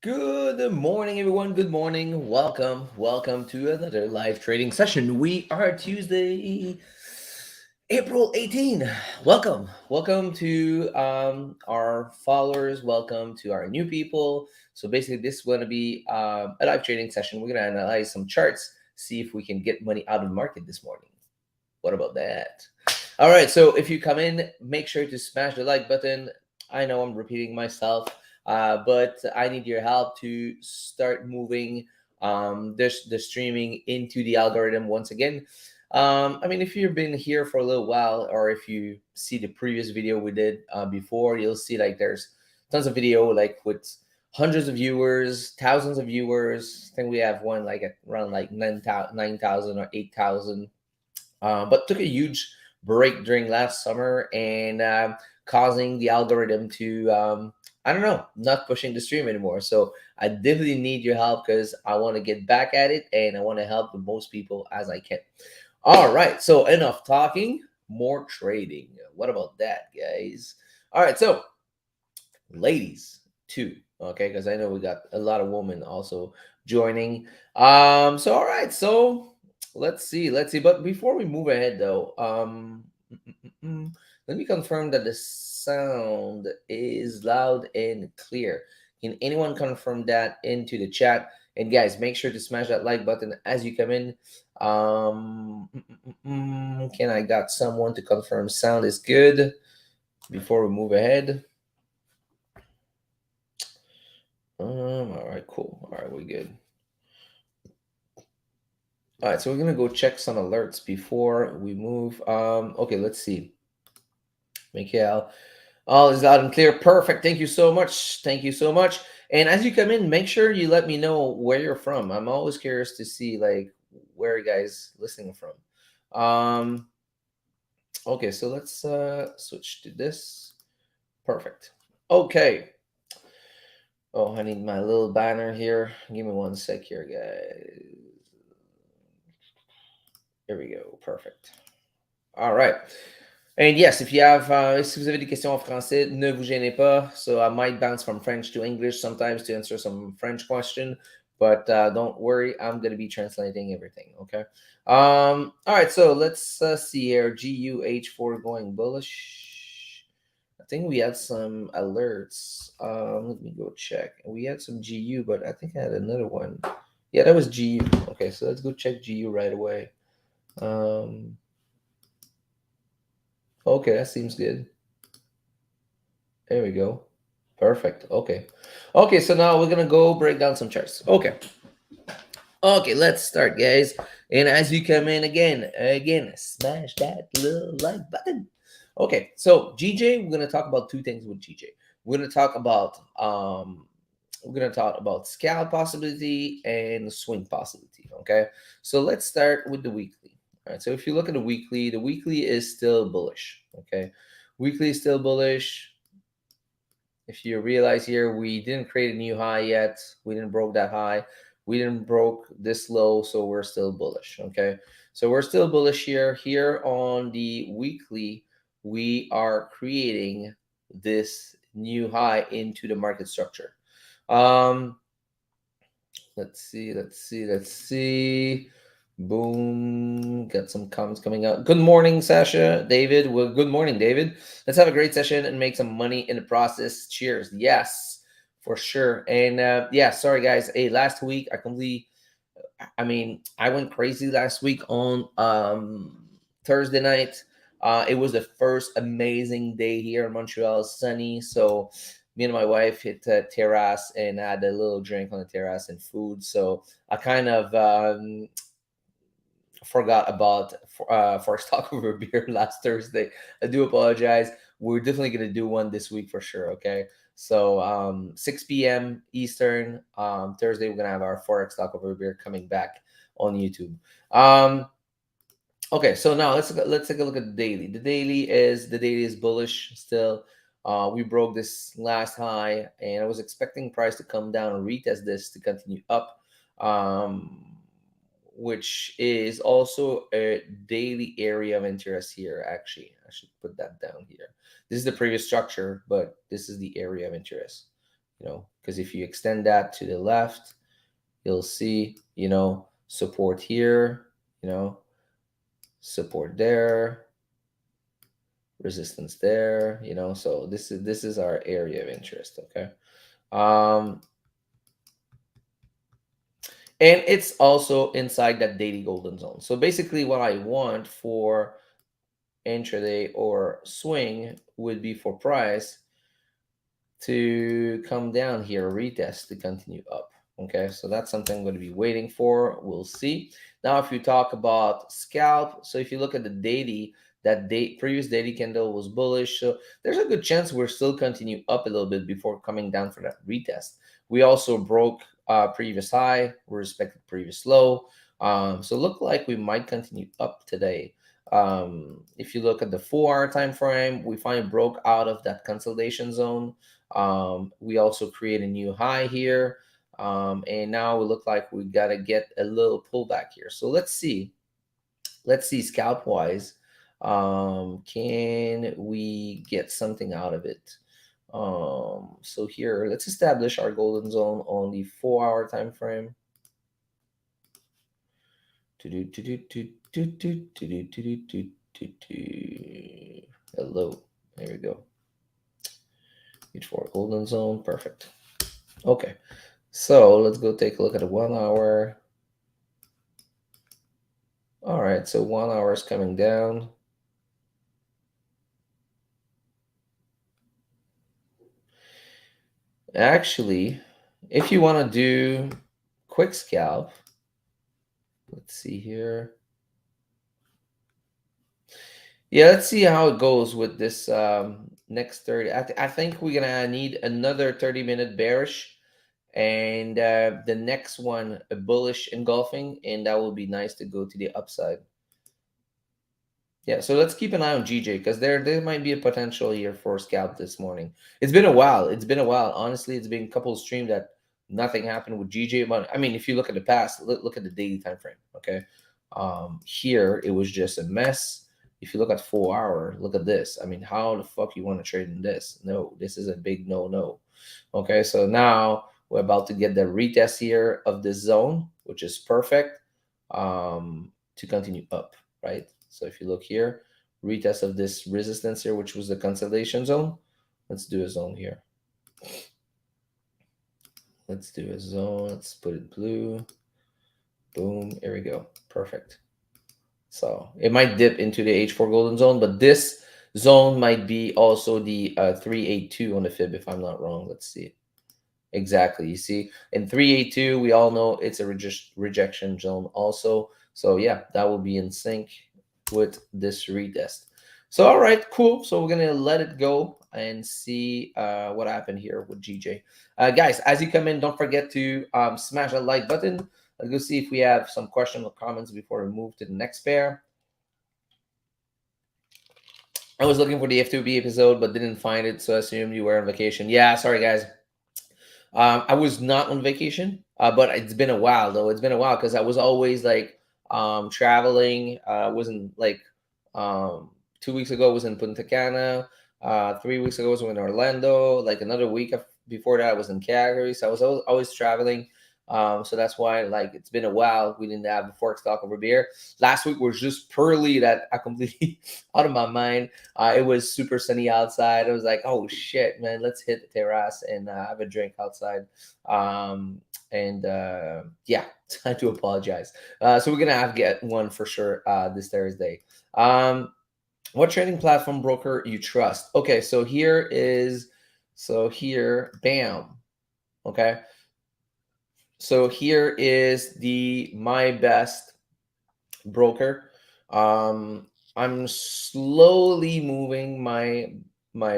Good morning, everyone. Good morning. Welcome to another live trading session. We are Tuesday, April 18. Welcome to our followers. Welcome to our new people. So basically, this is going to be a live trading session. We're going to analyze some charts, see if we can get money out of the market this morning. What about that? All right. So if you come in, make sure to smash the like button. I know I'm repeating myself, but I need your help to start moving the streaming into the algorithm once again. I mean, if you've been here for a little while, or if you see the previous video we did before, you'll see like there's tons of video like with hundreds of viewers, thousands of viewers. I think we have one like at around like 9,000 or 8,000, but took a huge break during last summer and causing the algorithm to I don't know, not pushing the stream anymore. So I definitely need your help because I want to get back at it and I want to help the most people as I can. All right, so enough talking, more trading. What about that, guys? All right, so ladies too, okay, because I know we got a lot of women also joining. So all right, so let's see. But before we move ahead, though, let me confirm that the sound is loud and clear. Can anyone confirm that into the chat? And guys, make sure to smash that like button as you come in. Can I got someone to confirm sound is good before we move ahead? All right, cool. All right, we're good. All right, so we're gonna go check some alerts before we move. Okay, let's see. Mikhail, all is loud and clear. Perfect. Thank you so much. Thank you so much. And as you come in, make sure you let me know where you're from. I'm always curious to see like where you guys listening from. Okay, so let's switch to this. Perfect. Okay. Oh, I need my little banner here. Give me one sec here, guys. Here we go. Perfect. All right. And yes, if you have, si vous avez des questions en français, ne vous gênez pas. So I might bounce from French to English sometimes to answer some French question, but don't worry, I'm gonna be translating everything. Okay. All right. So let's see here. GUH4 going bullish. I think we had some alerts. Let me go check. We had some GU, but I think I had another one. Yeah, that was GU. Okay, so let's go check GU right away. Um, okay, that seems good. There we go. Perfect. Okay. Okay, so now we're gonna go break down some charts. Okay. Okay, let's start, guys. And as you come in again, smash that little like button. Okay, so GJ, we're gonna talk about two things with GJ. We're gonna talk about scalp possibility and swing possibility. Okay, so let's start with the weekly. All right, so if you look at the weekly is still bullish. Okay, weekly is still bullish. If you realize here, we didn't create a new high yet. We didn't broke that high. We didn't broke this low, so we're still bullish. Okay, so we're still bullish here. Here on the weekly, we are creating this new high into the market structure. Um, let's see. Boom. Got some comments coming out. Good morning, Sasha. David. Well, good morning, David. Let's have a great session and make some money in the process. Cheers. Yes, for sure. And yeah, sorry guys. Hey, last week I went crazy last week on Thursday night. It was the first amazing day here in Montreal, sunny. So me and my wife hit the terrace and had a little drink on the terrace and food. So I kind of forgot about for stock over beer last Thursday. I do apologize. We're definitely gonna do one this week for sure. Okay. So 6 p.m. Eastern Thursday, we're gonna have our Forex stock over beer coming back on YouTube. Okay, so now let's take a look at the daily. The daily is bullish still. We broke this last high, and I was expecting price to come down and retest this to continue up, which is also a daily area of interest here. Actually, I should put that down here. This is the previous structure, but this is the area of interest. because if you extend that to the left, you'll see, support here, you know, support there, resistance there, so this is our area of interest. Okay. um and it's also inside that daily golden zone. So basically what I want for intraday or swing would be for price to come down here, retest to continue up. Okay, so that's something I'm going to be waiting for. We'll see. Now, if you talk about scalp, so if you look at the daily, that previous daily candle was bullish. So there's a good chance we're still continue up a little bit before coming down for that retest. We also broke previous high, we respected previous low. So look like we might continue up today. If you look at the 4 hour time frame, we finally broke out of that consolidation zone. We also create a new high here. And now we look like we got to get a little pullback here. So let's see. Let's see scalp wise. Can we get something out of it? So here, let's establish our golden zone on the 4 hour time frame. Hello. There we go. H4 golden zone. Perfect. Okay. So let's go take a look at the 1 hour. All right, so 1 hour is coming down. Actually, if you want to do quick scalp, let's see here. Yeah, let's see how it goes with this next 30. I think we're going to need another 30-minute bearish, and the next one a bullish engulfing, and that will be nice to go to the upside. Yeah, so let's keep an eye on GJ because there might be a potential here for scalp this morning. It's been a while. It's been a while. Honestly, it's been a couple of streams that nothing happened with GJ. But I mean, if you look at the past, look at the daily time frame. Okay, here it was just a mess. If you look at 4 hour, look at this. I mean, how the fuck you want to trade in this? No, this is a big no. Okay, so now we're about to get the retest here of the zone, which is perfect to continue up, right? So if you look here, retest of this resistance here, which was the consolidation zone. Let's do a zone here. Let's do a zone. Let's put it blue. Boom. Here we go. Perfect. So it might dip into the H4 golden zone, but this zone might be also the 382 on the fib, if I'm not wrong. Let's see. Exactly. You see, in 382, we all know it's a rejection zone also. So yeah, that will be in sync with this retest. So all right, cool. So we're gonna let it go and see what happened here with GJ. Guys, as you come in, don't forget to smash that like button. Let's go see if we have some questions or comments before we move to the next pair. I was looking for the F2B episode, but didn't find it, so I assumed you were on vacation. Yeah, sorry guys. I was not on vacation, but it's been a while though. It's been a while because I was always like traveling. I wasn't like 2 weeks ago I was in Punta Cana. 3 weeks ago I was in Orlando. Like another week before that I was in Calgary. So I was always traveling. So that's why like it's been a while. We didn't have the Forex talk over beer. Last week was just purely that I completely out of my mind. It was super sunny outside. I was like, oh shit, man, let's hit the terrace and have a drink outside. And yeah, I do apologize. So we're gonna have to get one for sure this Thursday. What trading platform broker you trust? Okay, so here, bam. Okay, so here is the my best broker. I'm slowly moving my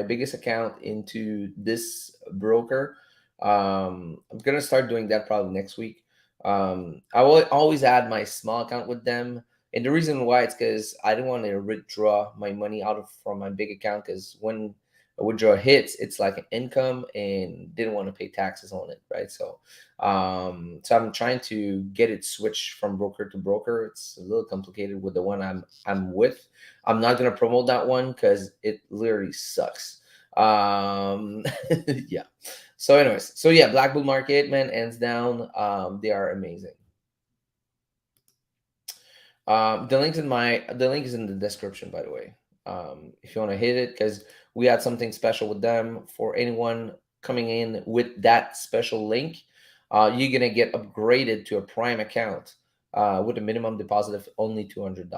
biggest account into this broker. I'm gonna start doing that probably next week. I will always add my small account with them, and the reason why it's because I don't want to withdraw my money out of from my big account because when a withdrawal hits, it's like an income and didn't want to pay taxes on it, right? So I'm trying to get it switched from broker to broker. It's a little complicated with the one I'm with. I'm not gonna promote that one because it literally sucks. Yeah. So anyways, so yeah, black bull market, man, hands down, they are amazing. The link is in the description, by the way. If you want to hit it, because we had something special with them for anyone coming in with that special link. You're gonna get upgraded to a Prime account with a minimum deposit of only $200.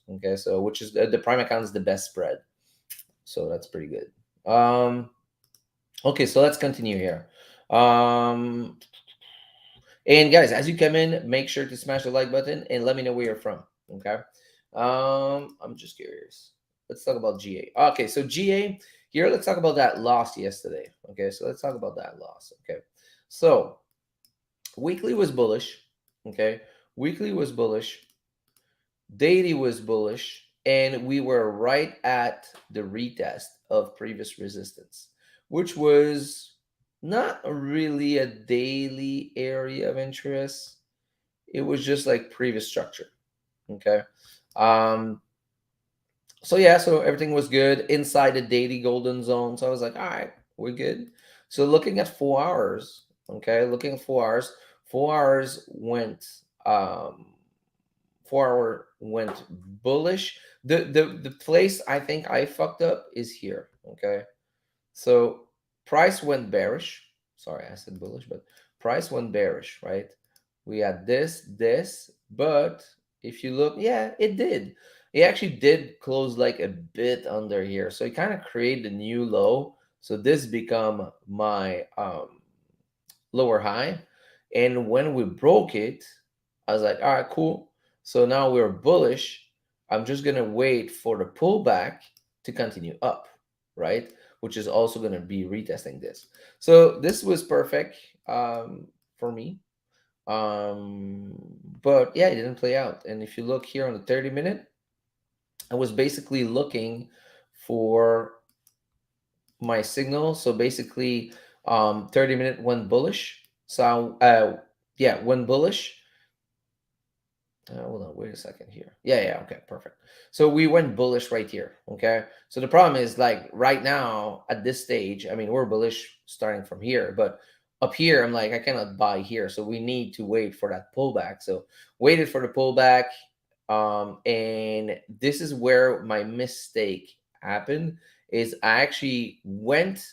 Okay, so which is the Prime account is the best spread, so that's pretty good. Okay, so let's continue here. Um, and guys, as you come in, make sure to smash the like button and let me know where you're from. Okay. I'm just curious. Let's talk about GA. Okay, so GA here. Let's talk about that loss yesterday. Okay, so let's talk about that loss. Okay, so weekly was bullish. Okay, weekly was bullish. Daily was bullish, and we were right at the retest of previous resistance, which was not really a daily area of interest. It was just like previous structure. Okay. Um, so yeah, so everything was good inside the daily golden zone. So I was like, all right, we're good. So looking at 4 hours, okay, looking at 4 hours, 4 hours went 4 hour went bullish. The place I think I fucked up is here. Okay. So price went bearish. Sorry, I said bullish, but price went bearish, right? We had this, but if you look, yeah, it did. It actually did close like a bit under here. So it kind of created a new low. So this become my lower high. And when we broke it, I was like, all right, cool. So now we're bullish. I'm just gonna wait for the pullback to continue up, right? Which is also gonna be retesting this. So this was perfect for me. Um, but yeah, it didn't play out. And if you look here on the 30-minute, I was basically looking for my signal. So basically, 30-minute went bullish. So yeah, went bullish. Hold on, wait a second here. Yeah, okay, perfect. So we went bullish right here. Okay. So the problem is like right now at this stage, I mean, we're bullish starting from here, but up here, I'm like, I cannot buy here. So we need to wait for that pullback. So waited for the pullback. And this is where my mistake happened is I actually went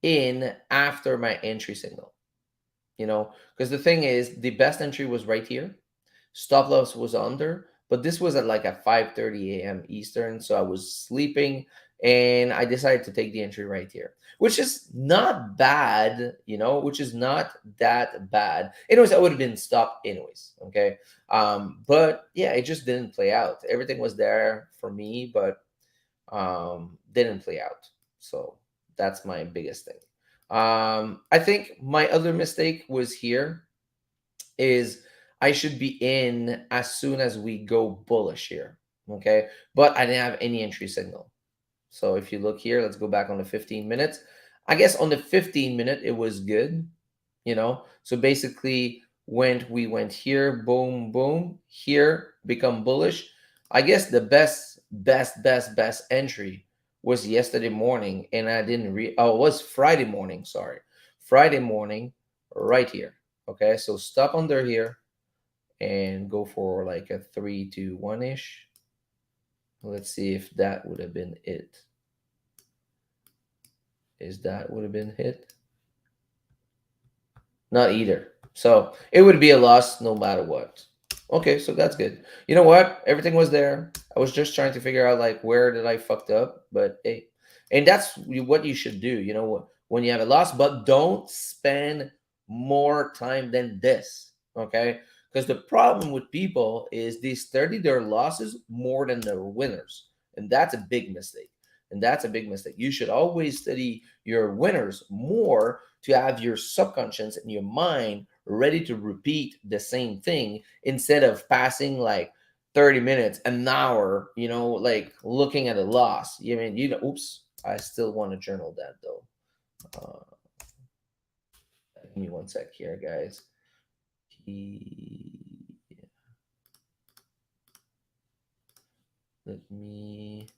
in after my entry signal, because the thing is the best entry was right here. Stop loss was under, but this was at like at 5:30 a.m. Eastern, so I was sleeping and I decided to take the entry right here, which is not bad, which is not that bad. Anyways, I would have been stopped anyways, okay? But yeah, it just didn't play out. Everything was there for me, but didn't play out. So that's my biggest thing. I think my other mistake was here is I should be in as soon as we go bullish here. Okay. But I didn't have any entry signal. So if you look here, let's go back on the 15 minutes. I guess on the 15-minute, it was good. So basically, when we went here, boom, boom, here, become bullish. I guess the best entry was yesterday morning, and I didn't it was Friday morning, sorry. Friday morning, right here. Okay, so stop under here and go for like a 3 to 1 ish. Let's see if that would have been it. Is that would have been hit? Not either. So it would be a loss no matter what. Okay, so that's good. You know what? Everything was there. I was just trying to figure out like where did I fucked up, but hey, and that's what you should do. When you have a loss, but don't spend more time than this. Okay, because the problem with people is they study their losses more than their winners, and that's a big mistake. And that's a big mistake. You should always study your winners more to have your subconscious and your mind ready to repeat the same thing instead of passing like 30 minutes, an hour, like looking at a loss. Oops, I still want to journal that though. Uh, give me 1 sec here, guys. Let me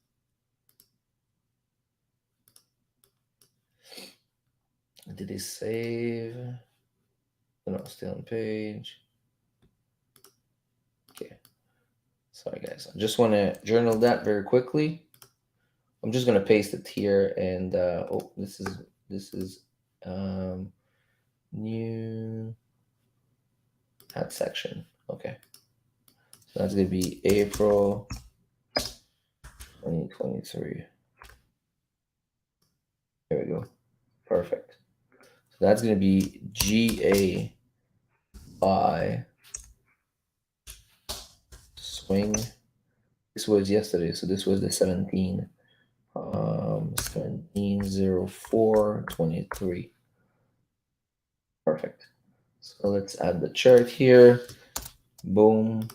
Did it save? No, still on page. Okay. Sorry, guys. I just want to journal that very quickly. I'm just gonna paste it here, and oh, this is um, new add section. Okay, so that's gonna be April 2023. There we go. Perfect. So that's gonna be GAI swing. This was yesterday, so this was the 17. 170423. Perfect. So let's add the chart here. Boom.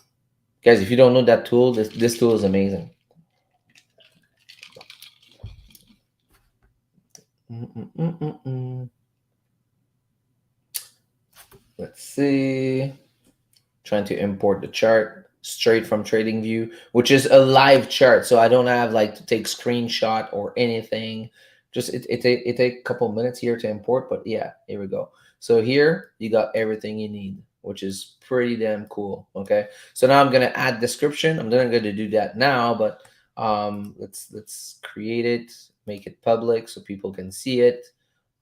Guys, if you don't know that tool, this tool is amazing. Mm-mm-mm-mm-mm. Let's see. Trying to import the chart straight from TradingView, which is a live chart, so I don't have like to take screenshot or anything. Just it take a couple minutes here to import, but yeah, here we go. So here you got everything you need, which is pretty damn cool. Okay, so now I'm gonna add description. I'm not gonna do that now, but let's create it, make it public so people can see it.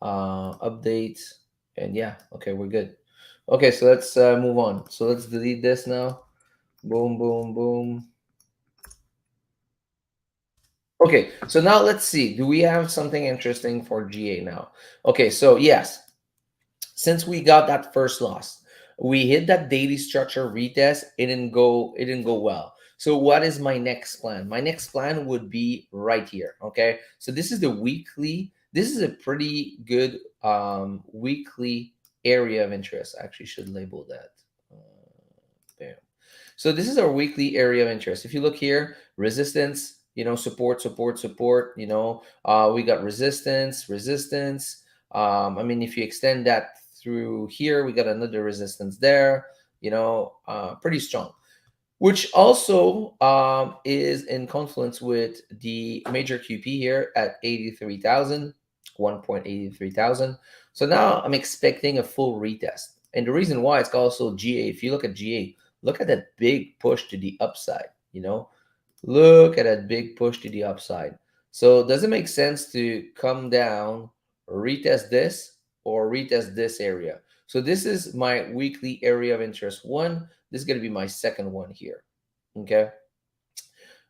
Update, and yeah, okay, we're good. Okay, so let's move on. So let's delete this now. Boom, boom, boom. Okay, so now let's see. Do we have something interesting for GA now? Okay, so yes, since we got that first loss, we hit that daily structure retest. It didn't go well. So what is my next plan? My next plan would be right here. Okay, so this is the weekly. This is a pretty good weekly area of interest. I actually should label that. Bam. So this is our weekly area of interest. If you look here, resistance, support, support, support, we got resistance, resistance. I mean, if you extend that through here, we got another resistance there, pretty strong, which also is in confluence with the major QP here at 83,000, 1.83 thousand. So now I'm expecting a full retest. And the reason why it's also GA, if you look at GA, look at that big push to the upside, look at that big push to the upside. So does it make sense to come down, retest this, or retest this area? So this is my weekly area of interest one. This is going to be my second one here. Okay.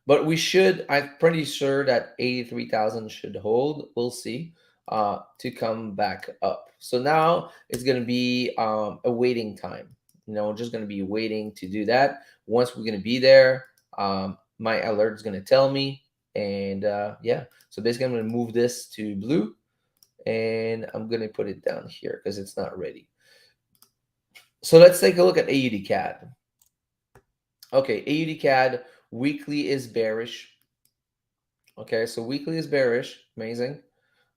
But I'm pretty sure that 83,000 should hold. We'll see to come back up. So now it's going to be a waiting time. Just going to be waiting to do that. Once we're going to be there, my alert is going to tell me. And yeah, so basically I'm going to move this to blue, and I'm going to put it down here because it's not ready. So let's take a look at AUD CAD. Okay, AUD CAD weekly is bearish. Okay, so weekly is bearish. Amazing.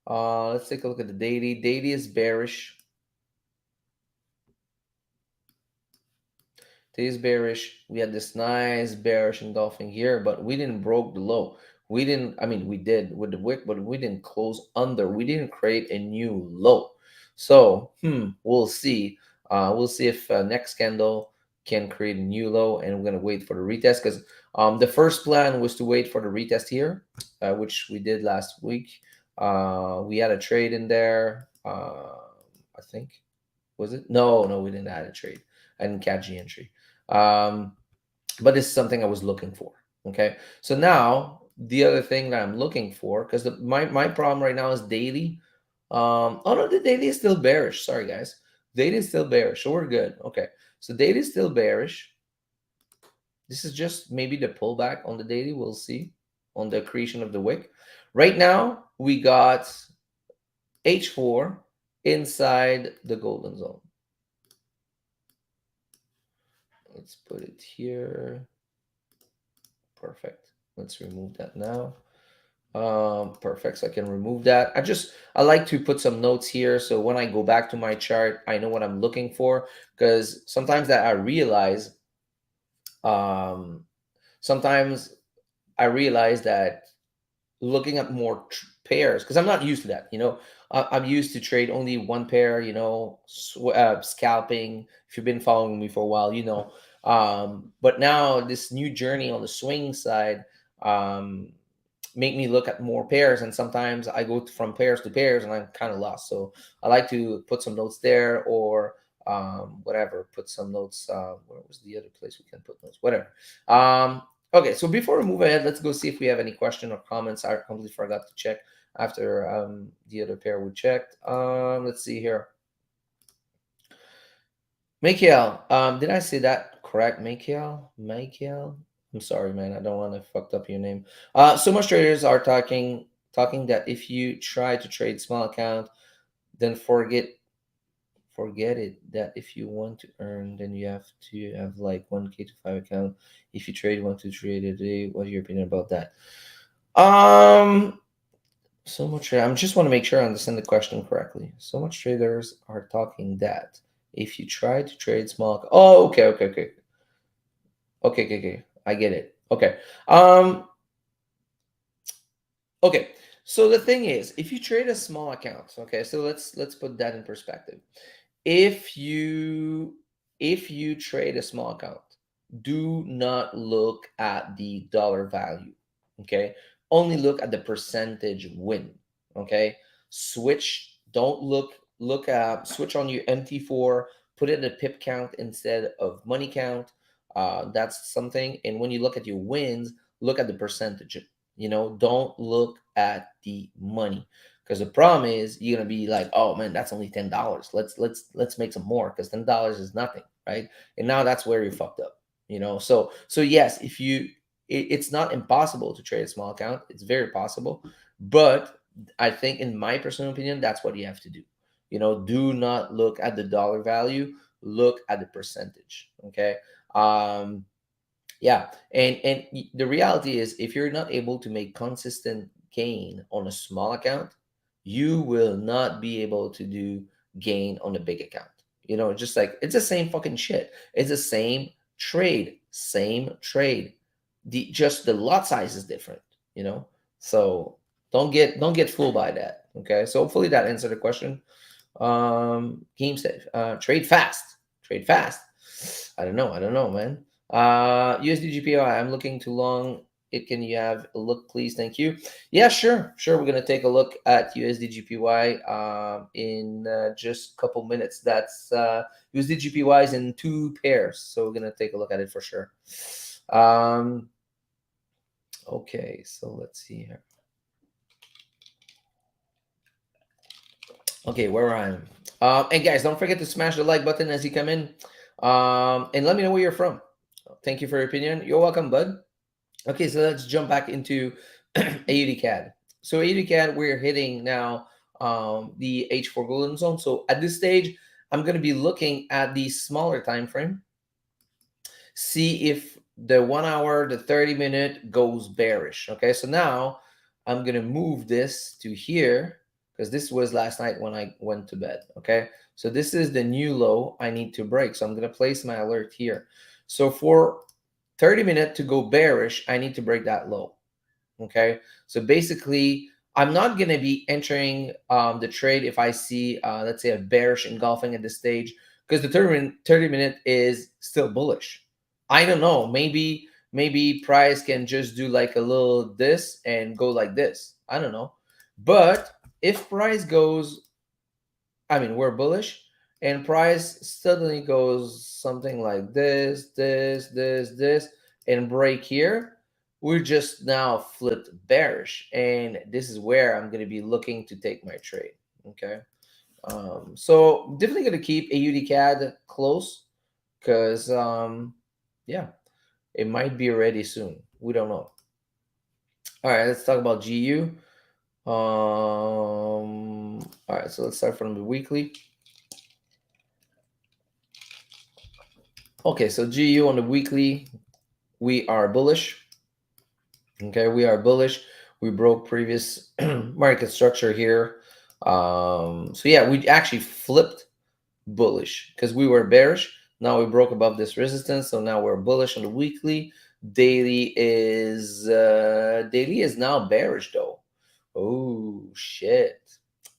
Let's take a look at the daily. Daily is bearish. Today's bearish. We had this nice bearish engulfing here, but we didn't broke the low. I mean, we did with the wick, but we didn't close under. We didn't create a new low. So, we'll see. We'll see if next candle can create a new low, and we're gonna wait for the retest because the first plan was to wait for the retest here, which we did last week. We had a trade in there. I think, was it? No, we didn't add a trade. I didn't catch the entry. But this is something I was looking for. Okay, so now the other thing that I'm looking for, because my problem right now is daily. Oh no, the daily is still bearish. Sorry guys, daily is still bearish, so we're good. Okay, so daily is still bearish. This is just maybe the pullback on the daily. We'll see on the creation of the wick. Right now we got H4 inside the golden zone. Let's put it here. Perfect. Let's remove that now. Perfect. So I can remove that. I like to put some notes here, so when I go back to my chart, I know what I'm looking for, because sometimes that I realize, sometimes I realize that looking at more pairs, because I'm not used to that. I'm used to trade only one pair, scalping. If you've been following me for a while, you know. But now this new journey on the swing side, um, make me look at more pairs, and sometimes I go from pairs to pairs and I'm kind of lost. So I like to put some notes there, or whatever, put some notes. Where was the other place we can put notes? Whatever. Okay, so before we move ahead, let's go see if we have any question or comments. I completely forgot to check after the other pair we checked. Let's see here. Michael, did I say that correct? Michael. I'm sorry, man. I don't want to fucked up your name. So much traders are talking that if you try to trade small account, then forget it. That if you want to earn, then you have to have like 1K to 5 account. If you trade 1 to 3 a day, what are your opinion about that? Um, so much. I just want to make sure I understand the question correctly. So much traders are talking that if you try to trade small. Oh, okay. I get it. Okay. Okay. So the thing is, if you trade a small account, okay. So let's put that in perspective. If you trade a small account, do not look at the dollar value. Okay, only look at the percentage win. Okay, switch. Don't look at switch on your MT4. Put it in a pip count instead of money count. That's something. And when you look at your wins, look at the percentage. Don't look at the money, because the problem is you're gonna be like, oh man, that's only $10. Let's make some more, because $10 is nothing, right? And now that's where you're fucked up. So yes, if you it's not impossible to trade a small account. It's very possible, but I think, in my personal opinion, that's what you have to do. Do not look at the dollar value. Look at the percentage. Okay. Yeah, and the reality is, if you're not able to make consistent gain on a small account, you will not be able to do gain on a big account. Just like, it's the same fucking shit. It's the same trade. The lot size is different. You know, so don't get fooled by that. Okay, so hopefully that answered the question. Game safe. Trade fast. I don't know, man. USDGPY, I'm looking too long. Can you have a look, please? Thank you. Yeah, sure. We're gonna take a look at USDGPY in just a couple minutes. That's USDGPY is in 2 pairs, so we're gonna take a look at it for sure. Okay, so let's see here. Okay, where I am. And guys, don't forget to smash the like button as you come in. And let me know where you're from. Thank you for your opinion. You're welcome, bud. Okay, so let's jump back into AUD CAD. So AUD CAD, we're hitting now the H4 golden zone. So at this stage, I'm going to be looking at the smaller time frame, see if the 1 hour, the 30-minute goes bearish. Okay, so now I'm going to move this to here, because this was last night when I went to bed. Okay, so this is the new low I need to break. So I'm going to place my alert here. So for 30-minute to go bearish, I need to break that low. Okay, so basically, I'm not going to be entering the trade if I see, let's say, a bearish engulfing at this stage, because the 30-minute is still bullish. I don't know. Maybe price can just do like a little this and go like this. I don't know. But if price goes, we're bullish, and price suddenly goes something like this, and break here, we're just now flipped bearish, and this is where I'm going to be looking to take my trade. Okay, so definitely going to keep AUD CAD close, because yeah, it might be ready soon. We don't know. All right, let's talk about GU. All right, so let's start from the weekly. Okay, so GU on the weekly, we are bullish. Okay, we are bullish. We broke previous market structure here. So yeah, we actually flipped bullish, because we were bearish. Now we broke above this resistance, so now we're bullish on the weekly. Daily is now bearish though. Oh shit.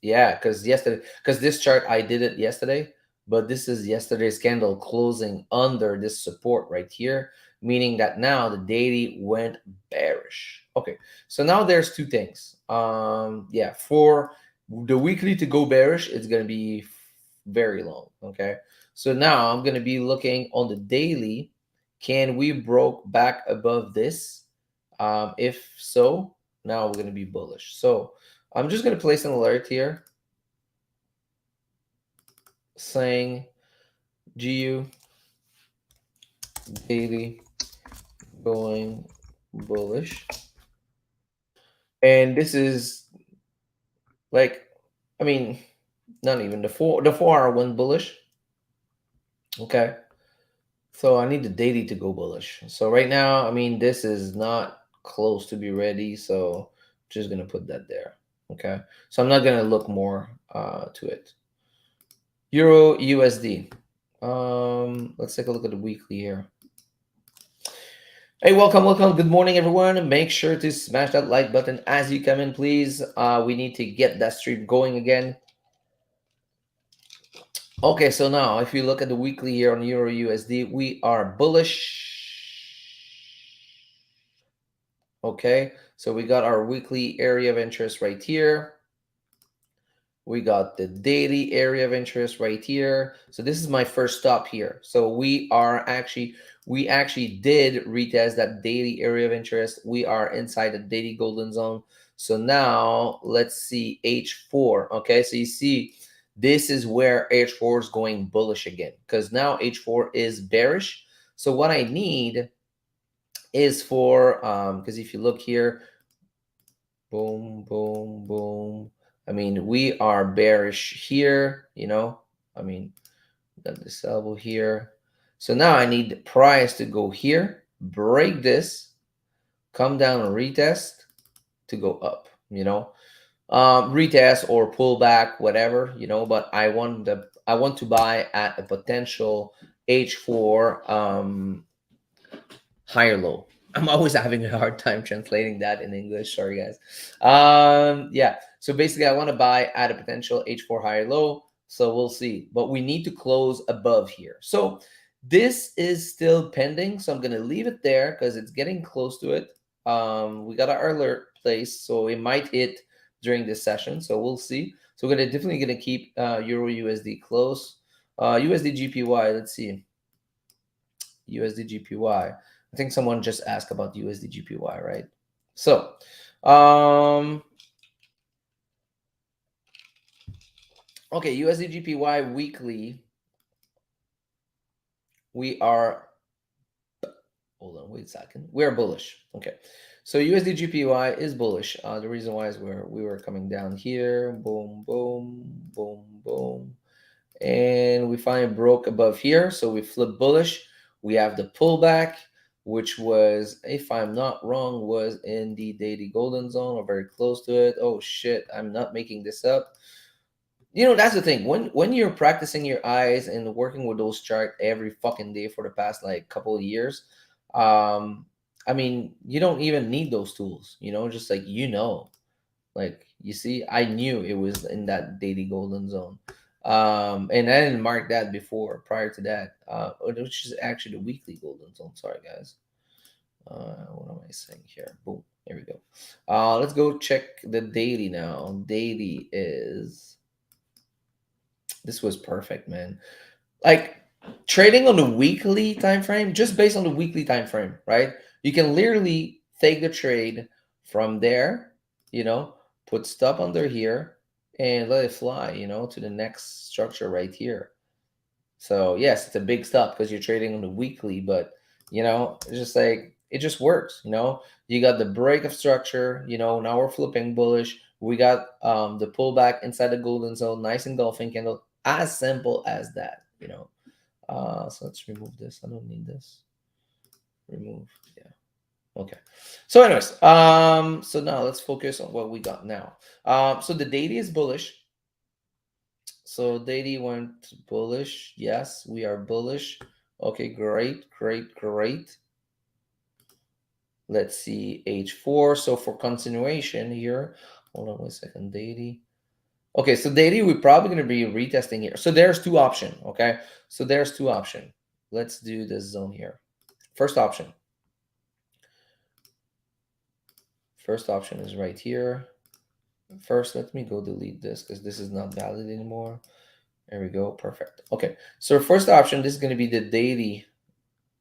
Yeah, because yesterday, because this chart I did it yesterday, but this is yesterday's candle closing under this support right here, meaning that now the daily went bearish. Okay, so now there's two things. Yeah, for the weekly to go bearish, it's gonna be very long. Okay, so now I'm gonna be looking on the daily. Can we broke back above this? If so, now we're gonna be bullish. So I'm just gonna place an alert here saying GU daily going bullish. And this is like, I mean, not even the 4 hour went bullish. Okay. So I need the daily to go bullish. So right now, I mean, this is not close to be ready. So I'm just gonna put that there. Okay. So I'm not gonna look more to it. Euro USD. Let's take a look at the weekly here. Hey, welcome, welcome. Good morning, everyone. Make sure to smash that like button as you come in, please. We need to get that stream going again. Okay, so now if you look at the weekly here on Euro USD, we are bullish. Okay, so we got our weekly area of interest right here. We got the daily area of interest right here. So this is my first stop here. So we actually did retest that daily area of interest. We are inside the daily golden zone. So now let's see H4. Okay, so you see this is where H4 is going bullish again, because now H4 is bearish. So what I need is for because if you look here, boom, boom, boom. I mean, we are bearish here, I mean, got this elbow here. So now I need the price to go here, break this, come down and retest to go up, retest or pull back, whatever, but I want to buy at a potential H4 higher low. I'm always having a hard time translating that in English. Sorry, guys. Yeah. So basically, I want to buy at a potential H4 higher low. So we'll see. But we need to close above here. So this is still pending. So I'm going to leave it there because it's getting close to it. We got our alert placed, so it might hit during this session. So we'll see. So we're definitely going to keep Euro USD close. USD GPY. Let's see. USD GPY. I think someone just asked about USD GPY, right? So, okay, USD GPY weekly. We are, hold on, wait a second. We are bullish. Okay, so USD GPY is bullish. The reason why is we were coming down here. Boom, boom, boom, boom. And we finally broke above here, so we flip bullish. We have the pullback, which was, if I'm not wrong, was in the daily golden zone or very close to it. Oh shit, I'm not making this up. That's the thing. When you're practicing your eyes and working with those chart every fucking day for the past like couple of years, I mean, you don't even need those tools, just like like, you see, I knew it was in that daily golden zone. And I didn't mark that before, prior to that, which is actually the weekly golden zone. Sorry, guys. What am I saying here? Boom. Here we go. Let's go check the daily now. Daily is, this was perfect, man. Like, trading on the weekly time frame, just based on the weekly time frame, right? You can literally take the trade from there, put stop under here and let it fly, to the next structure right here. So yes, it's a big stop because you're trading on the weekly, but it's just like, it just works. You got the break of structure, now we're flipping bullish. We got the pullback inside the golden zone, nice engulfing candle, as simple as that. So let's remove this. I don't need this. Remove. Yeah. Okay. So anyways, so now let's focus on what we got now. So the daily is bullish. So daily went bullish. Yes, we are bullish. Okay, great, great, great. Let's see H4. So for continuation here, hold on 1 second, daily. Okay, so daily, we're probably going to be retesting here. So there's two option, okay? So there's two option. Let's do this zone here. First option. First option is right here. First, let me go delete this because this is not valid anymore. There we go, perfect. Okay, so first option, this is going to be the daily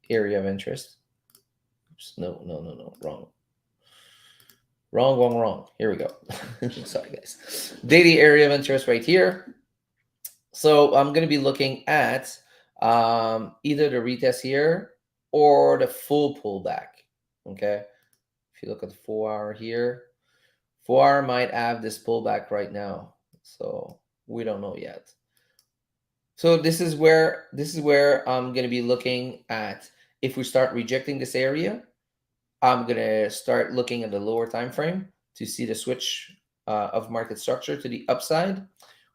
area of interest. Oops, no, wrong. Wrong. Here we go. Sorry, guys. Daily area of interest right here. So I'm going to be looking at either the retest here or the full pullback. Okay. If you look at the 4 hour here, 4 hour might have this pullback right now. So we don't know yet. So this is where I'm going to be looking at. If we start rejecting this area, I'm going to start looking at the lower time frame to see the switch of market structure to the upside,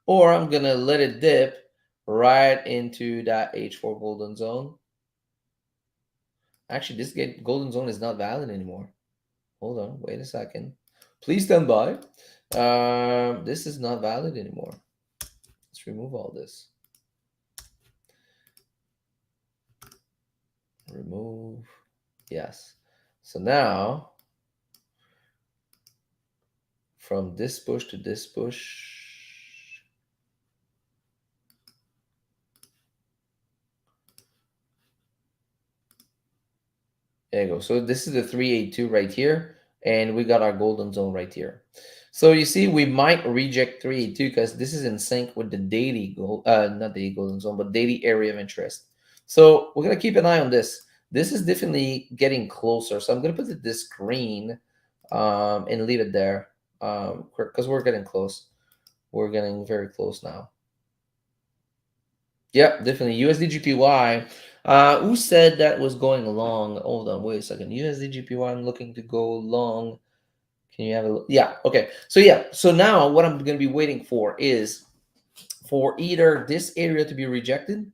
or I'm going to let it dip right into that H4 golden zone. Actually, this golden zone is not valid anymore. Hold on, wait a second. Please stand by. This is not valid anymore. Let's remove all this. Remove. Yes. So now, from this push to this push, there you go. So this is the 382 right here, and we got our golden zone right here. So you see, we might reject 382 because this is in sync with the daily gold, not daily golden zone, but daily area of interest. So we're gonna keep an eye on this. This is definitely getting closer. So I'm gonna put this green and leave it there because we're getting close. We're getting very close now. Yep, definitely. USD who said that was going long? Hold on, wait a second. USD I'm looking to go long. Can you have a look? Yeah, okay. So yeah, so now what I'm going to be waiting for is for either this area to be rejected,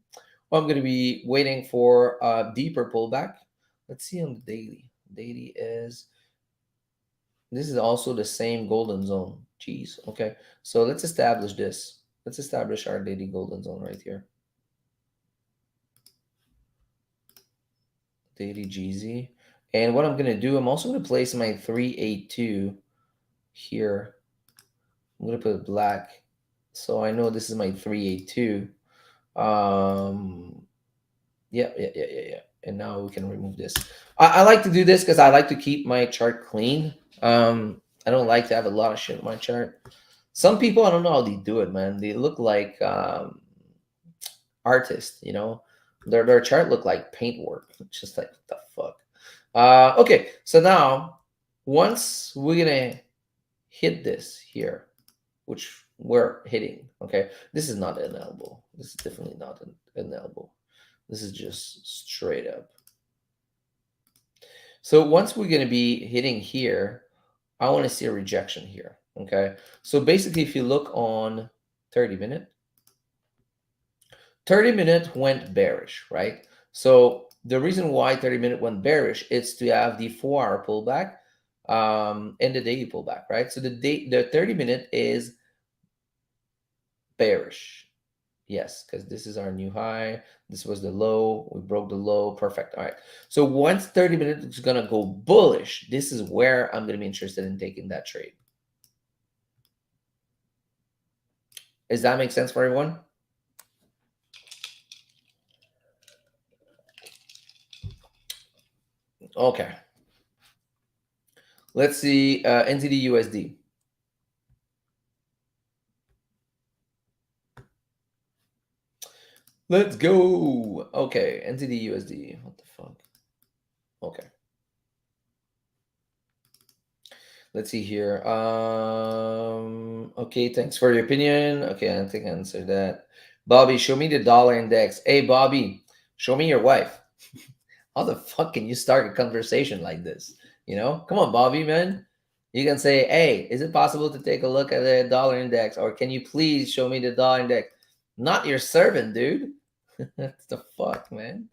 or I'm going to be waiting for a deeper pullback. Let's see on the daily. Daily is, this is also the same golden zone. Jeez, okay. So let's establish this. Let's establish our daily golden zone right here. Daily GZ. And what I'm going to do, I'm also going to place my 382 here. I'm going to put black. So I know this is my 382. Yeah. And now we can remove this. I like to do this because I like to keep my chart clean. I don't like to have a lot of shit in my chart. Some people, I don't know how they do it, man. They look like artists, you know. Their chart look like paintwork. It's just like, what the fuck? Okay, so now once we're gonna hit this here, which we're hitting, okay, this is not an elbow. This is definitely not an elbow. This is just straight up. So once we're gonna be hitting here, I want to see a rejection here. Okay, so basically, if you look on 30-minute, 30-minute went bearish, right? So the reason why 30-minute went bearish is to have the 4 hour pullback and the daily pullback, right? So the 30-minute is bearish. Yes, because this is our new high. This was the low. We broke the low. Perfect. All right. So once 30 minutes is going to go bullish, this is where I'm going to be interested in taking that trade. Does that make sense for everyone? Okay. Let's see NZD USD. Let's go. Okay, NZD USD. What the fuck? Okay. Let's see here. Okay, thanks for your opinion. Okay, I think I answered that. Bobby, show me the dollar index. Hey, Bobby, show me your wife. How the fuck can you start a conversation like this? You know, come on, Bobby, man. You can say, hey, is it possible to take a look at the dollar index? Or can you please show me the dollar index? Not your servant, dude. That's the fuck, man.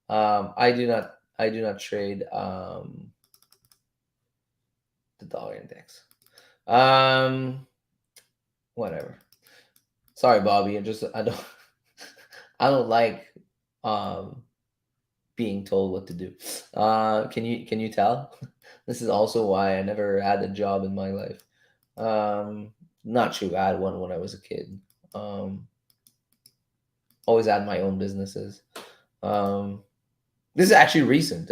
I do not trade the dollar index. whatever. Sorry, Bobby. I don't I don't like um being told what to do. Can you tell? This is also why I never had a job in my life. Um, Not true. I had one when I was a kid. Um, Always had my own businesses. Um, this is actually recent.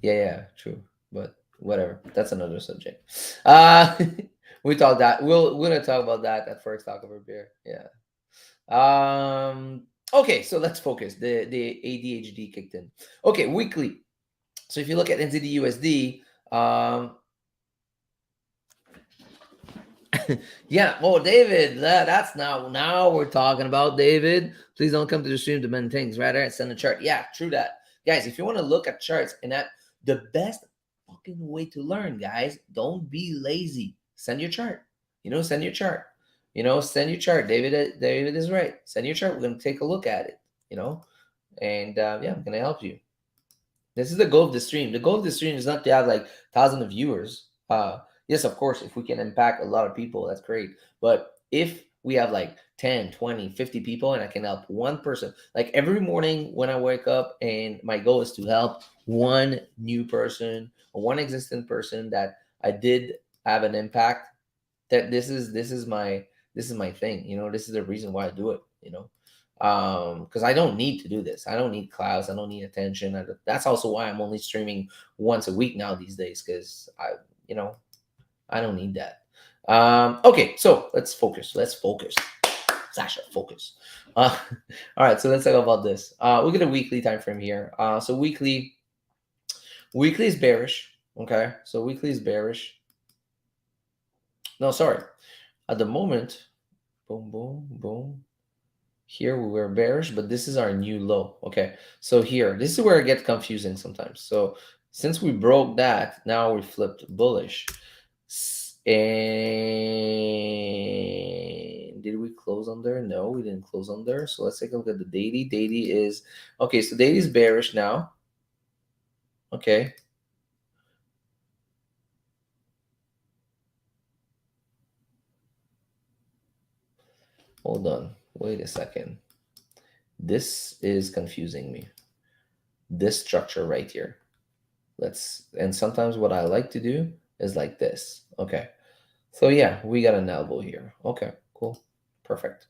Yeah, true. But whatever. That's another subject. Uh, we talk that. We're gonna talk about that at first. Talk over beer. Yeah. Okay, so let's focus. The ADHD kicked in. Okay, weekly. So if you look at NZD USD, yeah. Well, David, that's now we're talking about David. Please don't come to the stream to mend things. Rather, send a chart. Yeah, true that, guys. If you want to look at charts, and that the best fucking way to learn, guys. Don't be lazy. Send your chart. Send your chart. Send your chart. David is right. Send your chart. We're gonna take a look at it. You know, and yeah, I'm gonna help you. This is the goal of the stream. The goal of the stream is not to have like thousands of viewers. Yes, of course, if we can impact a lot of people, that's great. But if we have like 10, 20, 50 people and I can help one person, like every morning when I wake up, and my goal is to help one new person or one existing person that I did have an impact, that this is my thing. This is the reason why I do it. Because I don't need to do this. I don't need clouds. I don't need attention. That's also why I'm only streaming once a week now these days, because you know I don't need that. Okay, so let's focus. Sasha, focus. All right, so let's talk about this. We get a weekly time frame here. So weekly is bearish. Okay, so weekly is bearish. No, sorry. At the moment, boom, boom, boom. Here we were bearish, but this is our new low. Okay, so here, this is where it gets confusing sometimes. So since we broke that, now we flipped bullish. And did we close under? No, we didn't close under. So let's take a look at the daily. Daily is, okay, so daily is bearish now. Okay. Hold on. Wait a second. This is confusing me. This structure right here. And sometimes what I like to do is like this. Okay. So yeah, we got an elbow here. Okay, cool. Perfect.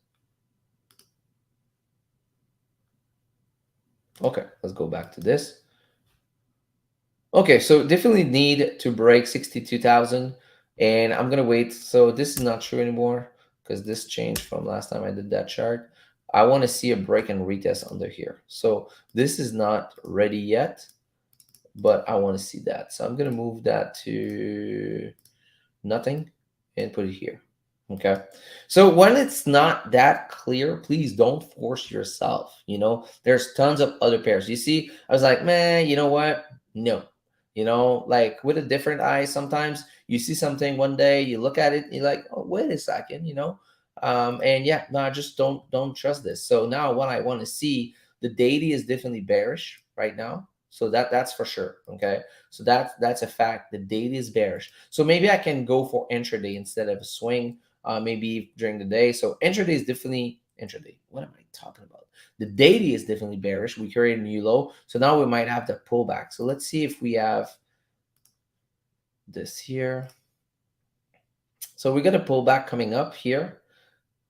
Okay, let's go back to this. Okay, so definitely need to break 62,000, and I'm gonna wait. So this is not true anymore because this changed from last time I did that chart. I want to see a break and retest under here. So this is not ready yet, but I want to see that. So I'm gonna move that to nothing and put it here. Okay. So when it's not that clear, please don't force yourself. There's tons of other pairs. You see, I was like, man, you know what? No. Like with a different eye, sometimes you see something one day, you look at it, you're like, oh, wait a second. And yeah, no, I just don't trust this. So now what I want to see, the daily is definitely bearish right now. So that's for sure. Okay. So that's a fact. The daily is bearish. So maybe I can go for intraday instead of a swing, maybe during the day. So intraday is definitely intraday. What am I talking about? The daily is definitely bearish. We created a new low. So now we might have to pull back. So let's see if we have this here. So we got a pullback coming up here.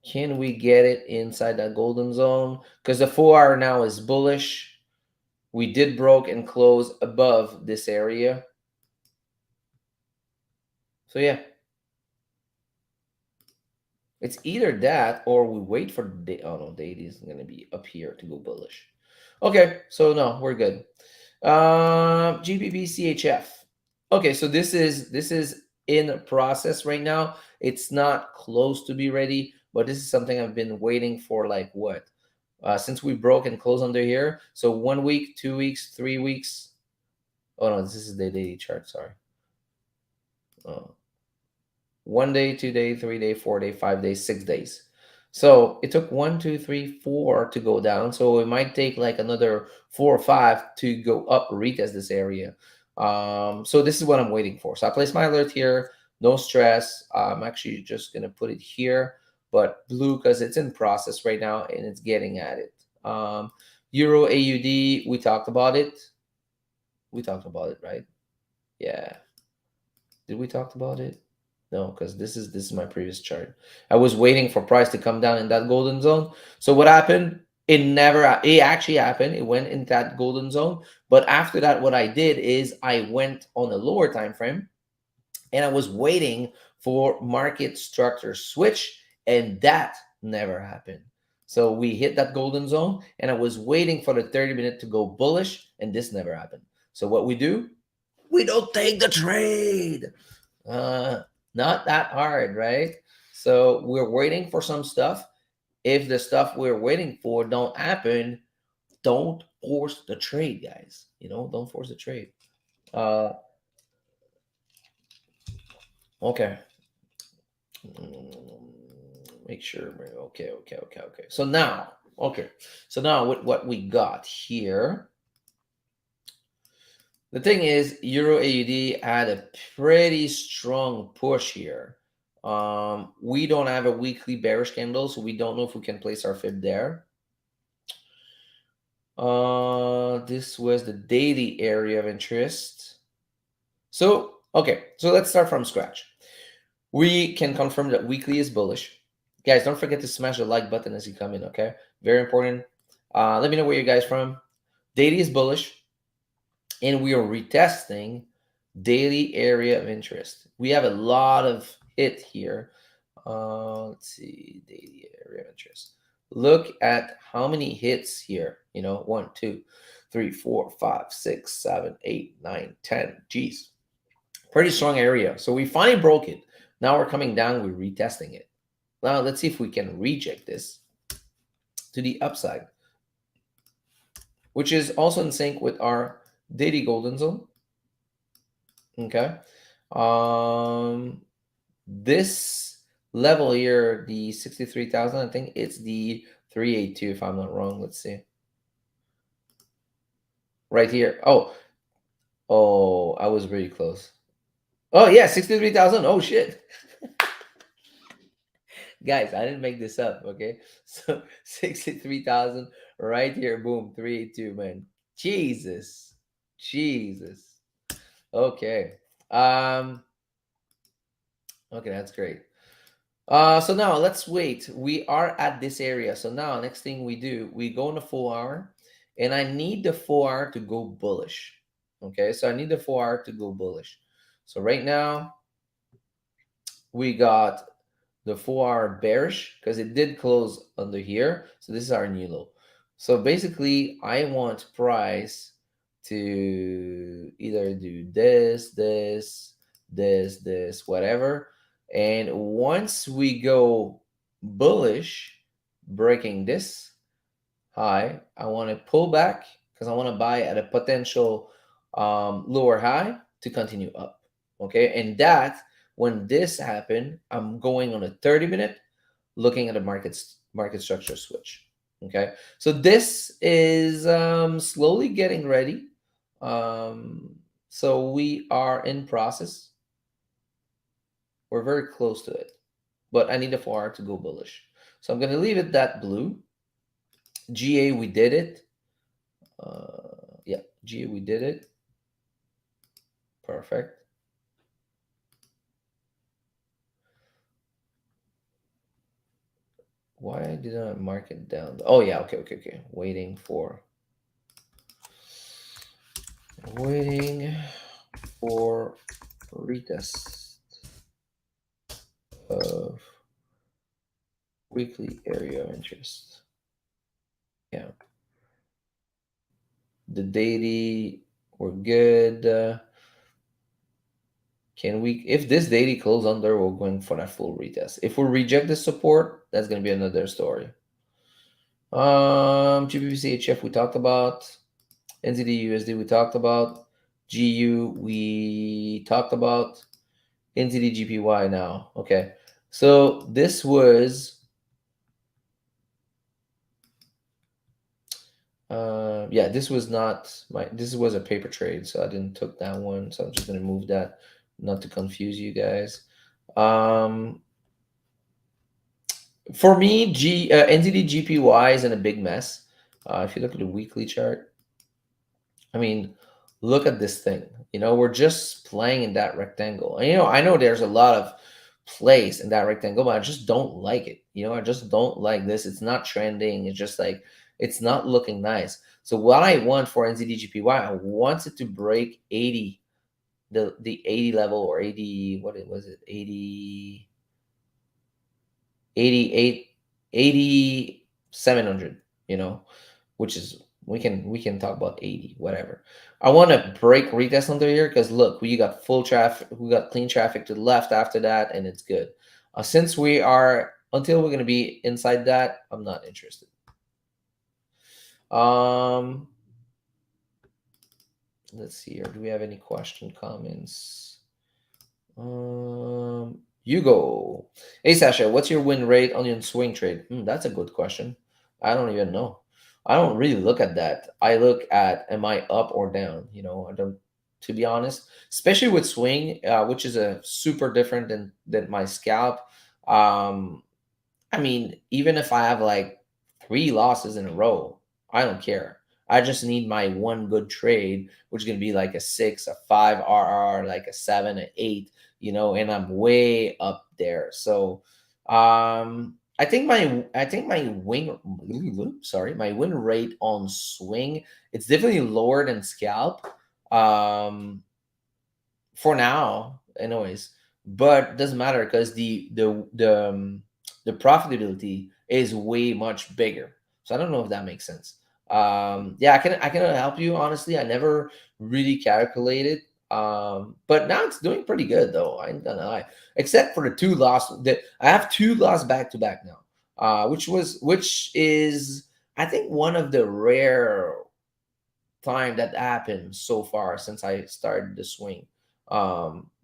Can we get it inside that golden zone? Because the 4 hour now is bullish. We did broke and close above this area. So yeah, it's either that or we wait for the day. Oh no, daily is going to be up here to go bullish. Okay, so no, we're good. GBP CHF. Okay, so this is in process right now. It's not close to be ready, but this is something I've been waiting for, like what? Since we broke and closed under here. So 1 week, 2 weeks, 3 weeks. Oh no, this is the daily chart. Sorry. Oh, 1 day, 2 day, 3 day, 4 day, 5 days, 6 days. So it took 1, 2, 3, 4 to go down. So it might take like another 4 or 5 to go up, retest this area. So this is what I'm waiting for. So I place my alert here. No stress. I'm actually just gonna put it here. but blue because it's in process right now and it's getting at it. Euro AUD, we talked about it. We talked about it, right? Yeah. Did we talk about it? No, because this is my previous chart. I was waiting for price to come down in that golden zone. So what happened? It actually happened. It went in that golden zone. But after that, what I did is I went on a lower time frame and I was waiting for market structure switch, and that never happened. So we hit that golden zone, and I was waiting for the 30-minute to go bullish, and this never happened. So what we do? We don't take the trade. Uh, Not that hard, right? So we're waiting for some stuff. If the stuff we're waiting for don't happen, don't force the trade, guys. Don't force the trade. Uh, okay. Make sure. Okay. So now with what we got here, the thing is, Euro AUD had a pretty strong push here. We don't have a weekly bearish candle, so we don't know if we can place our fib there. This was the daily area of interest. So, okay, so let's start from scratch. We can confirm that weekly is bullish. Guys, don't forget to smash the like button as you come in, okay? Very important. Let me know where you guys from. Daily is bullish, and we are retesting daily area of interest. We have a lot of hit here. Let's see, daily area of interest. Look at how many hits here. 1, 2, 3, 4, 5, 6, 7, 8, 9, 10. Geez, pretty strong area. So we finally broke it. Now we're coming down. We're retesting it. Now let's see if we can reject this to the upside, which is also in sync with our daily golden zone. Okay. This level here, the 63,000, I think it's the 382 if I'm not wrong. Let's see. Right here. Oh, I was really close. Oh yeah, 63,000. Oh shit. Guys, I didn't make this up, okay? So 63,000 right here, boom, 382, man. Jesus. Jesus. Okay. Okay, that's great. So now let's wait. We are at this area. So now next thing we do, we go in the 4 hour, and I need the 4 hour to go bullish. Okay, so I need the 4 hour to go bullish. So right now we got the 4 hour bearish because it did close under here. So this is our new low. So basically, I want price to either do this, whatever. And once we go bullish, breaking this high, I want to pull back because I want to buy at a potential lower high to continue up. Okay, and that when this happened, I'm going on a 30-minute, looking at a market structure switch. Okay, so this is slowly getting ready. So we are in process. We're very close to it, but I need a 4 hour to go bullish. So I'm going to leave it that blue. GA, we did it. Yeah, GA, we did it. Perfect. Why did I mark it down? Oh yeah, okay. Waiting for retest of weekly area of interest. Yeah. The daily, we're good. Can we, if this daily close under, we're going for that full retest. If we reject this support, that's going to be another story. GBP CHF we talked about. NZD USD we talked about. GU we talked about. NZD GPY now. Okay. So this was yeah, this was not this was a paper trade, so I didn't took that one. So I'm just gonna move that, not to confuse you guys. For me, NZD GPY is in a big mess. If you look at the weekly chart, I mean, look at this thing. We're just playing in that rectangle. And, I know there's a lot of plays in that rectangle, but I just don't like it. I just don't like this. It's not trending. It's just like it's not looking nice. So what I want for NZDGPY, I want it to break 80, the 80 level, or 80. What was it? 80, 88, 8,700. You know, which is, we can talk about 80, whatever. I want to break retest under here because look, we got full traffic, we got clean traffic to the left after that, and it's good. Since we are until we're going to be inside that, I'm not interested. um let's see here, do we have any question, comments? You go. Hey Sasha, what's your win rate on your swing trade? That's a good question. I don't even know. I don't really look at that. I look at, am I up or down? I don't, to be honest, especially with swing, which is a super different than my scalp. Um, I mean, even if I have like three losses in a row, I don't care. I just need my one good trade, which is gonna be like a 6, a 5 RR, like a 7, an 8, and I'm way up there. So I think my win rate on swing, it's definitely lower than scalp. Um for now, anyways. But doesn't matter because the profitability is way much bigger. So I don't know if that makes sense. Yeah, I can help you honestly. I never really calculated. But now it's doing pretty good though. I ain't gonna lie. Except for the two loss that I have two loss back to back now. Which is I think one of the rare time that happened so far since I started the swing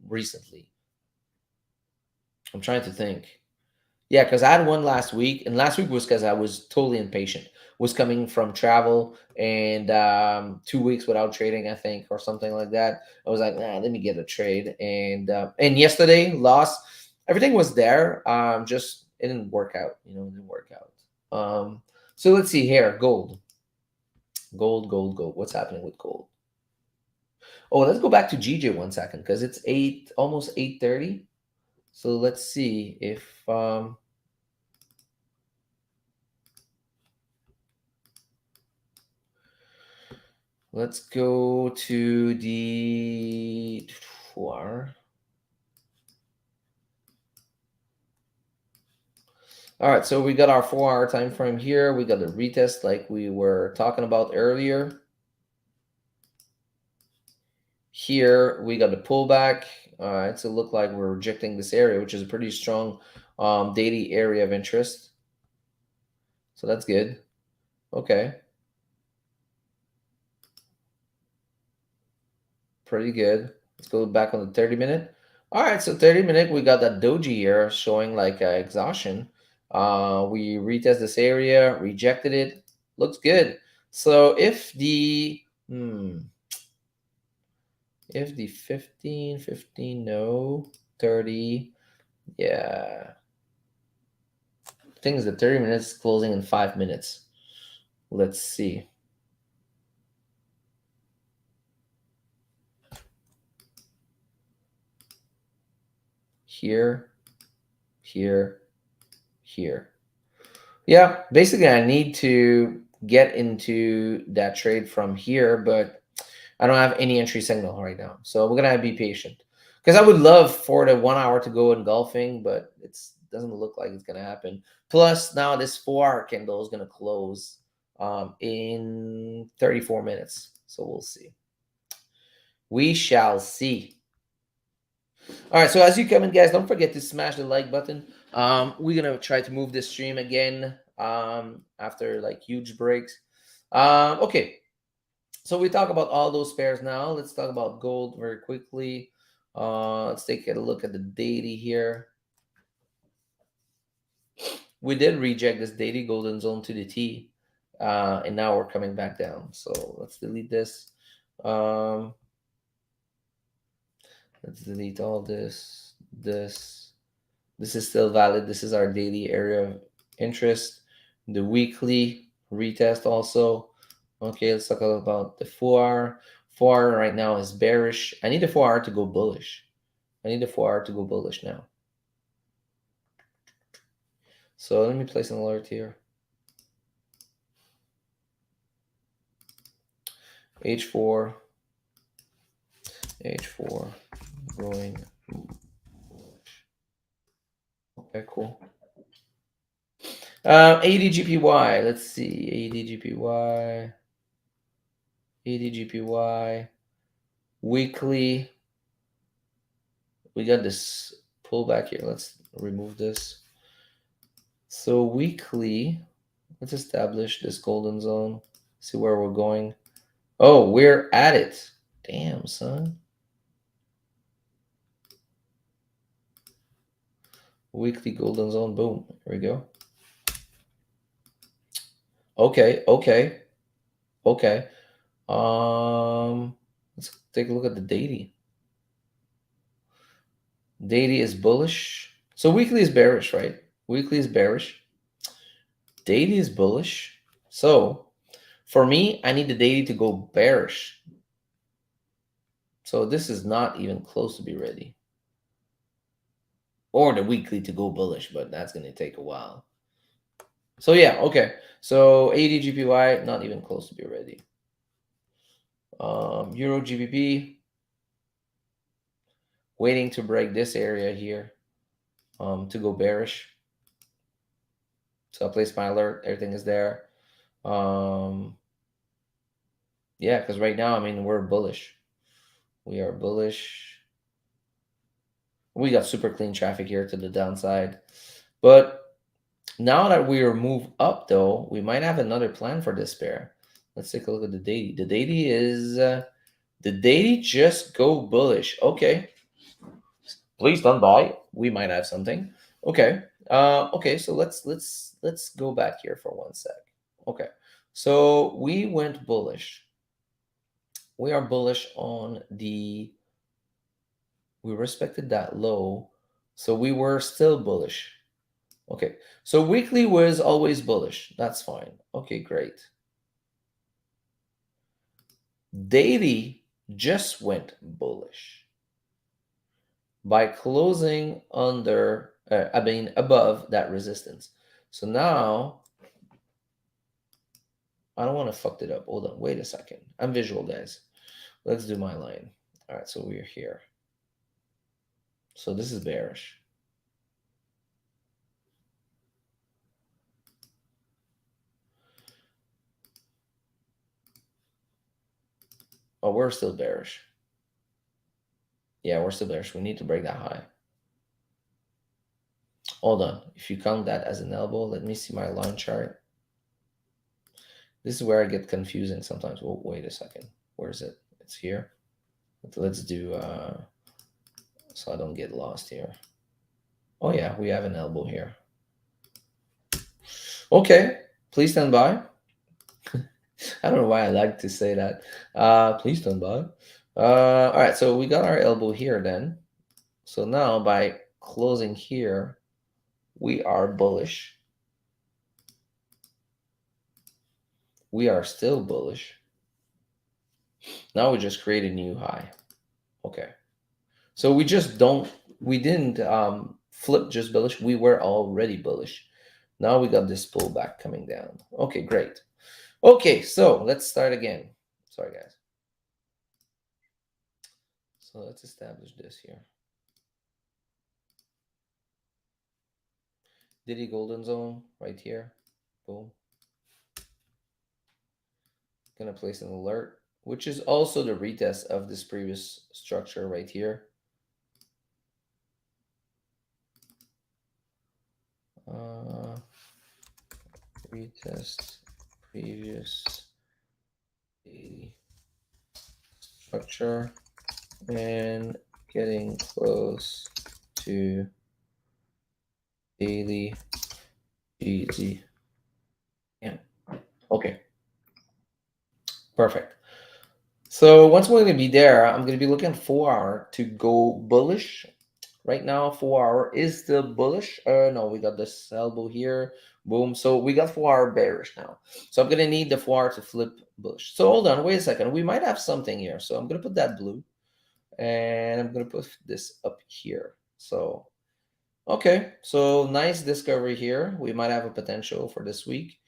recently. I'm trying to think. Yeah, because I had one last week, and last week was because I was totally impatient. Was coming from travel and 2 weeks without trading, I think, or something like that. I was like, nah, let me get a trade. And yesterday, lost. Everything was there. Just it didn't work out. It didn't work out. So let's see here. Gold, gold, gold, gold. What's happening with gold? Oh, let's go back to GJ 1 second because it's almost 8:30. So let's see if let's go to the 4. All right, so we got our 4-hour time frame here. We got the retest like we were talking about earlier. Here we got the pullback. All right, so it look like we're rejecting this area, which is a pretty strong daily area of interest. So that's good. Okay. Pretty good. Let's go back on the 30-minute. All right, so 30-minute, we got that doji here showing like exhaustion. We retest this area, rejected it. Looks good. So if the 15, no, 30, yeah. Thing is the 30 minutes closing in 5 minutes. Let's see. Here, here, here. Yeah, basically, I need to get into that trade from here, but I don't have any entry signal right now. So we're gonna be patient because I would love for the 1 hour to go engulfing, but it doesn't look like it's gonna happen. Plus, now this 4-hour candle is gonna close in 34 minutes. So we'll see. We shall see. All right, so as you come in, guys, don't forget to smash the like button. We're gonna try to move this stream again after like huge breaks. Okay, so we talk about all those pairs now. Let's talk about gold very quickly. Let's take a look at the daily here. We did reject this daily golden zone to the T, and now we're coming back down. So let's delete this. Um, let's delete all this. This is still valid. This is our daily area interest. The weekly retest also. Okay, let's talk about the 4 hour. 4 hour right now is bearish. I need the 4 hour to go bullish. I need the 4 hour to go bullish now. So let me place an alert here. H4, H4, going bullish. Okay, cool. ADGPY. Let's see. ADGPY. ADGPY. Weekly. We got this pullback here. Let's remove this. So weekly, let's establish this golden zone. See where we're going. Oh, we're at it. Damn, son. Weekly golden zone. Boom. Here we go. Okay, okay, okay. Let's take a look at the daily. Daily is bullish. So weekly is bearish, right? Weekly is bearish. Daily is bullish. So for me, I need the daily to go bearish. So this is not even close to be ready. Or the weekly to go bullish, but that's going to take a while. So yeah, okay. So ADGPY, not even close to be ready. Euro GBP, waiting to break this area here to go bearish. So I place my alert. Everything is there. Yeah, because right now, I mean, we're bullish. We are bullish. We got super clean traffic here to the downside. But now that we are moved up, though, we might have another plan for this pair. Let's take a look at the daily. The daily is the daily just go bullish. Okay, please don't buy. We might have something. Okay. Okay. So let's go back here for 1 sec. Okay. So we went bullish. We are bullish on the. We respected that low, so we were still bullish. Okay. So weekly was always bullish. That's fine. Okay, great. Daily just went bullish by closing under, above that resistance. So now, I don't want to fuck it up. Hold on, wait a second. I'm visual, guys. Let's do my line. All right, so we're here. So this is bearish. Oh, we're still bearish. Yeah, we're still bearish. We need to break that high. Hold on. If you count that as an elbow, let me see my line chart. This is where I get confusing sometimes. Oh, wait a second. Where is it? It's here. Let's do, so I don't get lost here. Oh yeah, we have an elbow here. Okay, please stand by. I don't know why I like to say that. Please stand by. All right, so we got our elbow here then. So now by closing here, we are bullish. We are still bullish. Now we just create a new high. Okay. So we didn't flip just bullish. We were already bullish. Now we got this pullback coming down. Okay, great. Okay, so let's start again. Sorry, guys. So let's establish this here. Diddy golden zone right here. Boom. Gonna place an alert, which is also the retest of this previous structure right here. Retest previous daily structure and getting close to daily GZ. Yeah. Okay. Perfect. So once we're going to be there, I'm going to be looking at 4 hour to go bullish. Right now, 4 hour is still bullish. No, we got this elbow here. Boom. So we got 4 hour bearish now. So I'm gonna need the 4 hour to flip bullish. So hold on, wait a second. We might have something here. So I'm gonna put that blue, and I'm gonna put this up here. So okay, so nice discovery here. We might have a potential for this week,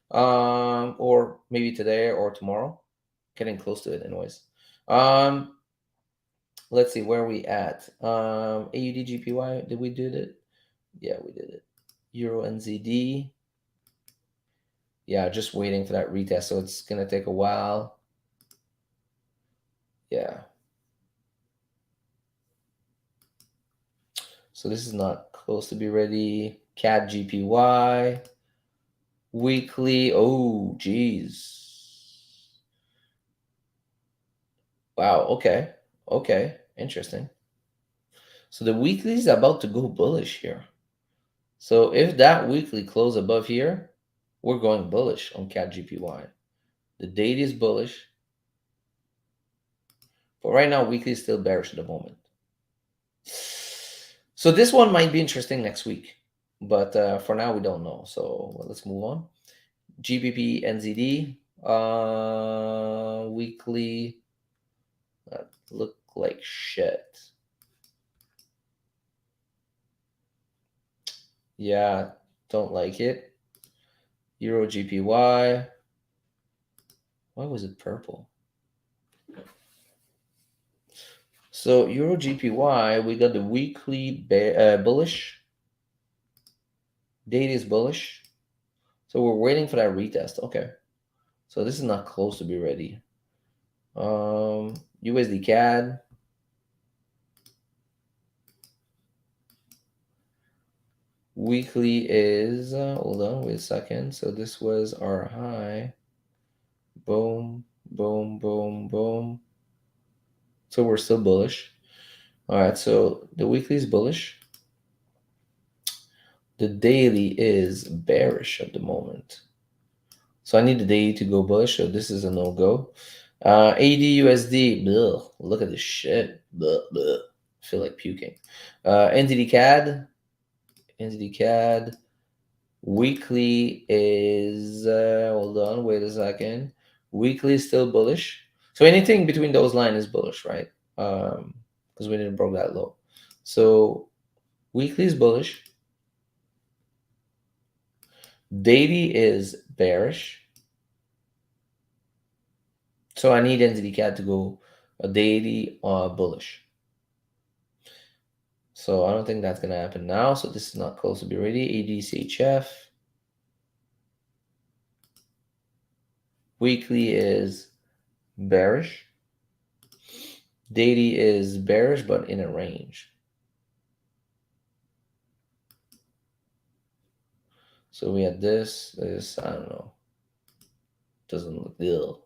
or maybe today or tomorrow. Getting close to it, anyways. Um, let's see where we at. AUD GPY. Did we do that? Yeah, we did it. Euro NZD. Yeah, just waiting for that retest, so it's gonna take a while. Yeah. So this is not close to be ready. CAD GPY. Weekly. Oh, geez. Wow. Okay. Okay. Interesting. So the weekly is about to go bullish here. So if that weekly close above here, we're going bullish on CAD GPY. The daily is bullish, but right now weekly is still bearish at the moment. So this one might be interesting next week, but for now we don't know. So let's move on. GBP NZD weekly look like shit. Yeah, don't like it. Euro GPY. Why was it purple? So Euro GPY, we got the weekly bullish. Date is bullish. So we're waiting for that retest. Okay. So this is not close to be ready. USD CAD. Weekly is, hold on, wait a second. So this was our high. Boom, boom, boom, boom. So we're still bullish. All right, so the weekly is bullish. The daily is bearish at the moment. So I need the daily to go bullish, so this is a no-go. AD USD, bleh, look at this shit. Bleh, bleh. I feel like puking. NZD CAD. NZD CAD. Weekly is, hold on, wait a second. Weekly is still bullish. So anything between those lines is bullish, right? Because we didn't broke that low. So weekly is bullish. Daily is bearish. So I need NZD CAD to go a daily bullish. So I don't think that's gonna happen now. So this is not close to be ready. ADCHF. Weekly is bearish. Daily is bearish, but in a range. So we had this, I don't know. Doesn't look ill.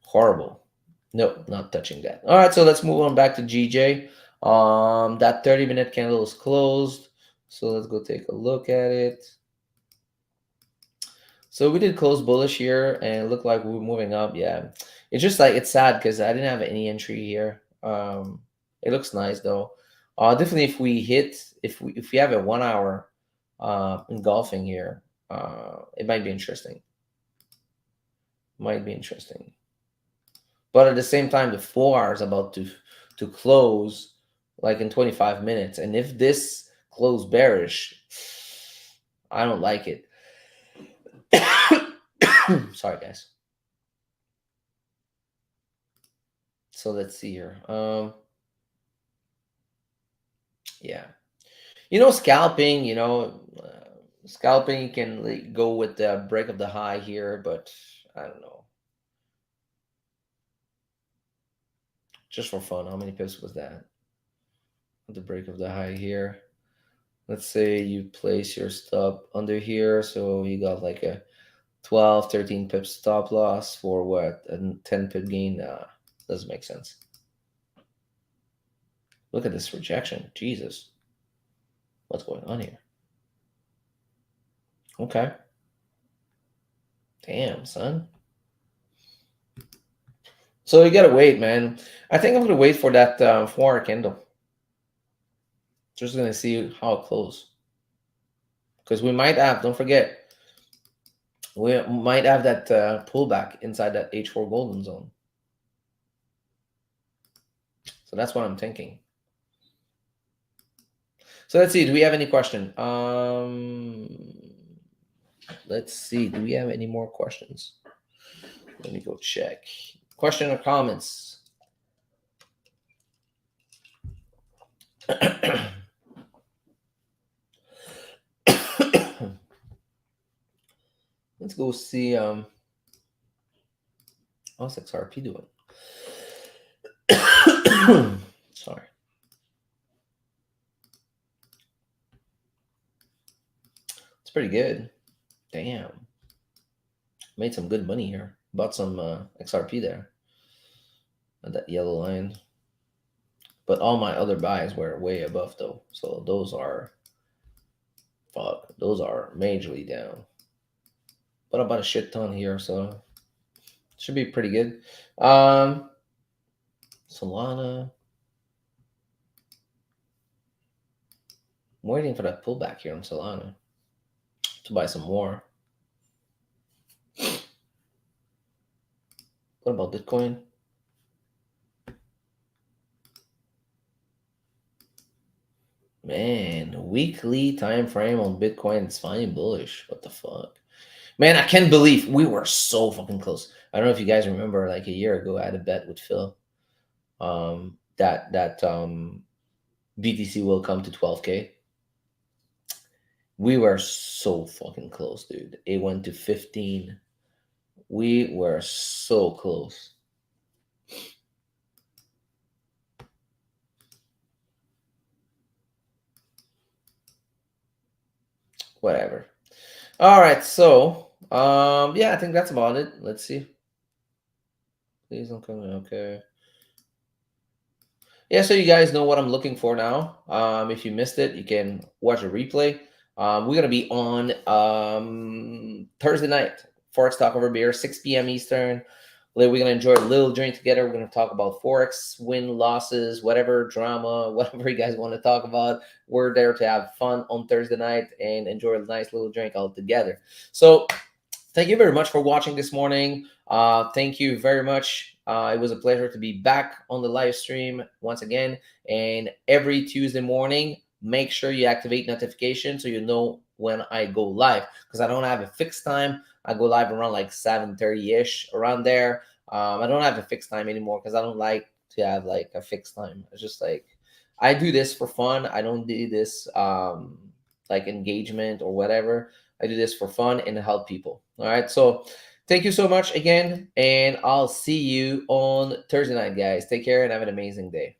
Horrible. Nope, not touching that. All right, so let's move on back to GJ. That 30-minute candle is closed. So let's go take a look at it. So we did close bullish here and it looked like we were moving up. Yeah. It's just like it's sad because I didn't have any entry here. It looks nice though. Definitely if we have a 1 hour engulfing here, it might be interesting. Might be interesting. But at the same time, the 4 hour is about to close like in 25 minutes. And if this close bearish, I don't like it. Sorry, guys. So let's see here. Yeah. Scalping, scalping, you can like, go with the break of the high here, but I don't know. Just for fun, how many pips was that? The break of the high here. Let's say you place your stop under here, so you got like a 12, 13 pip stop loss for what? A 10 pip gain? Nah, doesn't make sense. Look at this rejection. Jesus. What's going on here? Okay. Damn, son. So you gotta wait, man. I think I'm gonna wait for that 4 hour candle. Just gonna see how it close, because we might have. Don't forget, we might have that pullback inside that H4 golden zone. So that's what I'm thinking. So let's see. Do we have any question? Let's see. Do we have any more questions? Let me go check. Question or comments? Let's go see. How's XRP doing? Sorry. It's pretty good. Damn. Made some good money here. Bought some XRP there. At that yellow line. But all my other buys were way above though. So those are those are majorly down. But about a shit ton here, so should be pretty good. Solana. I'm waiting for that pullback here on Solana to buy some more. What about Bitcoin? Man, weekly time frame on Bitcoin, it's fine bullish. What the fuck? Man, I can't believe we were so fucking close. I don't know if you guys remember, like a year ago, I had a bet with Phil. That BTC will come to 12K. We were so fucking close, dude. It went to 15. We were so close. Whatever. All right, so yeah, I think that's about it. Let's see. Please don't come in. Okay. Yeah, so you guys know what I'm looking for now. If you missed it, you can watch a replay. We're gonna be on Thursday night, Forex Talk Over Beer, 6 p.m. Eastern. We're gonna enjoy a little drink together. We're gonna talk about Forex, win, losses, whatever drama, whatever you guys want to talk about. We're there to have fun on Thursday night and enjoy a nice little drink all together. So thank you very much for watching this morning. Thank you very much. It was a pleasure to be back on the live stream once again. And every Tuesday morning, make sure you activate notifications so you know when I go live, because I don't have a fixed time. I go live around like 7:30-ish, around there. I don't have a fixed time anymore because I don't like to have like a fixed time. It's just like I do this for fun. I don't do this like engagement or whatever. I do this for fun and to help people. All right. So thank you so much again. And I'll see you on Thursday night, guys. Take care and have an amazing day.